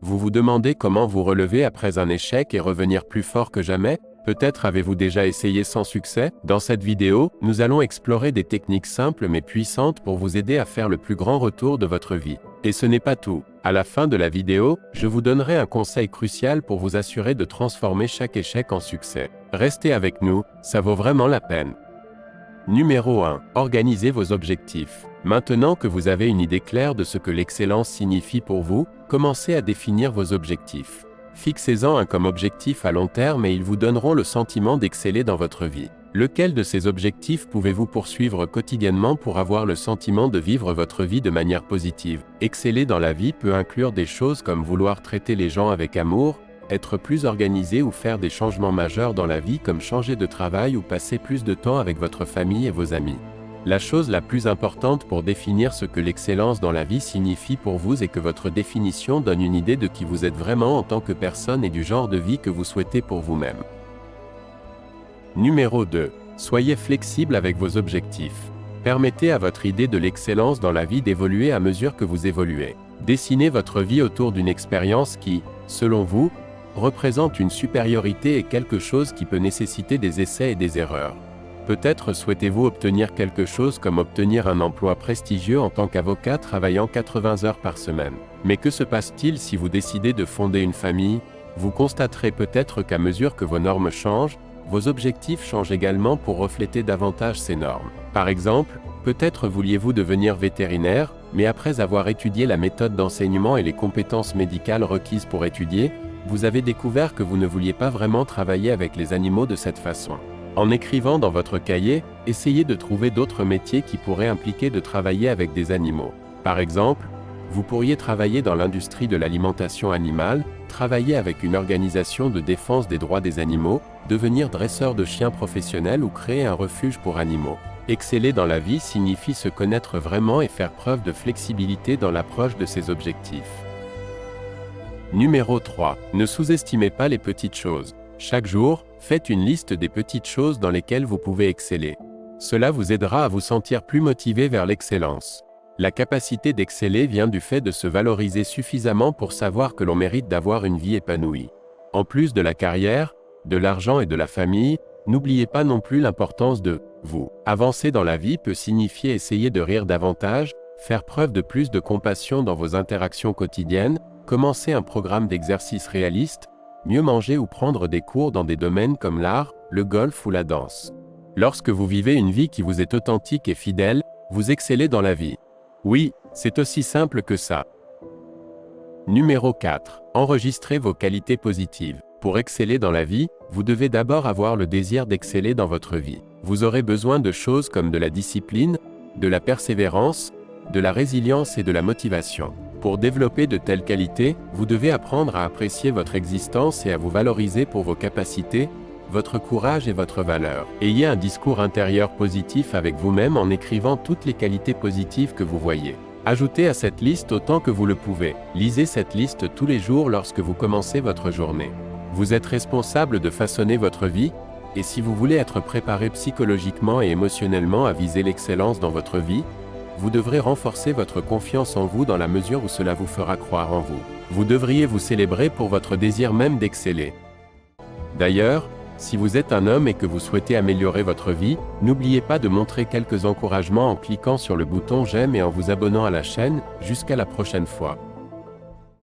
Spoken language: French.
Vous vous demandez comment vous relever après un échec et revenir plus fort que jamais? Peut-être avez-vous déjà essayé sans succès? Dans cette vidéo, nous allons explorer des techniques simples mais puissantes pour vous aider à faire le plus grand retour de votre vie. Et ce n'est pas tout. À la fin de la vidéo, je vous donnerai un conseil crucial pour vous assurer de transformer chaque échec en succès. Restez avec nous, ça vaut vraiment la peine. Numéro 1. Organisez vos objectifs. Maintenant que vous avez une idée claire de ce que l'excellence signifie pour vous, commencez à définir vos objectifs. Fixez-en un comme objectif à long terme et ils vous donneront le sentiment d'exceller dans votre vie. Lequel de ces objectifs pouvez-vous poursuivre quotidiennement pour avoir le sentiment de vivre votre vie de manière positive? Exceller dans la vie peut inclure des choses comme vouloir traiter les gens avec amour, être plus organisé ou faire des changements majeurs dans la vie comme changer de travail ou passer plus de temps avec votre famille et vos amis. La chose la plus importante pour définir ce que l'excellence dans la vie signifie pour vous est que votre définition donne une idée de qui vous êtes vraiment en tant que personne et du genre de vie que vous souhaitez pour vous-même. Numéro 2. Soyez flexible avec vos objectifs. Permettez à votre idée de l'excellence dans la vie d'évoluer à mesure que vous évoluez. Dessinez votre vie autour d'une expérience qui, selon vous, représente une supériorité et quelque chose qui peut nécessiter des essais et des erreurs. Peut-être souhaitez-vous obtenir quelque chose comme obtenir un emploi prestigieux en tant qu'avocat travaillant 80 heures par semaine. Mais que se passe-t-il si vous décidez de fonder une famille? Vous constaterez peut-être qu'à mesure que vos normes changent, vos objectifs changent également pour refléter davantage ces normes. Par exemple, peut-être vouliez-vous devenir vétérinaire, mais après avoir étudié la méthode d'enseignement et les compétences médicales requises pour étudier, vous avez découvert que vous ne vouliez pas vraiment travailler avec les animaux de cette façon. En écrivant dans votre cahier, essayez de trouver d'autres métiers qui pourraient impliquer de travailler avec des animaux. Par exemple, vous pourriez travailler dans l'industrie de l'alimentation animale, travailler avec une organisation de défense des droits des animaux, devenir dresseur de chiens professionnel ou créer un refuge pour animaux. Exceller dans la vie signifie se connaître vraiment et faire preuve de flexibilité dans l'approche de ses objectifs. Numéro 3. Ne sous-estimez pas les petites choses. Chaque jour, faites une liste des petites choses dans lesquelles vous pouvez exceller. Cela vous aidera à vous sentir plus motivé vers l'excellence. La capacité d'exceller vient du fait de se valoriser suffisamment pour savoir que l'on mérite d'avoir une vie épanouie. En plus de la carrière, de l'argent et de la famille, n'oubliez pas non plus l'importance de vous. Avancer dans la vie peut signifier essayer de rire davantage, faire preuve de plus de compassion dans vos interactions quotidiennes, commencer un programme d'exercice réaliste, mieux manger ou prendre des cours dans des domaines comme l'art, le golf ou la danse. Lorsque vous vivez une vie qui vous est authentique et fidèle, vous excellez dans la vie. Oui, c'est aussi simple que ça. Numéro 4. Enregistrez vos qualités positives. Pour exceller dans la vie, vous devez d'abord avoir le désir d'exceller dans votre vie. Vous aurez besoin de choses comme de la discipline, de la persévérance, de la résilience et de la motivation. Pour développer de telles qualités, vous devez apprendre à apprécier votre existence et à vous valoriser pour vos capacités, votre courage et votre valeur. Ayez un discours intérieur positif avec vous-même en écrivant toutes les qualités positives que vous voyez. Ajoutez à cette liste autant que vous le pouvez. Lisez cette liste tous les jours lorsque vous commencez votre journée. Vous êtes responsable de façonner votre vie, et si vous voulez être préparé psychologiquement et émotionnellement à viser l'excellence dans votre vie, vous devrez renforcer votre confiance en vous dans la mesure où cela vous fera croire en vous. Vous devriez vous célébrer pour votre désir même d'exceller. D'ailleurs, si vous êtes un homme et que vous souhaitez améliorer votre vie, n'oubliez pas de montrer quelques encouragements en cliquant sur le bouton j'aime et en vous abonnant à la chaîne. Jusqu'à la prochaine fois.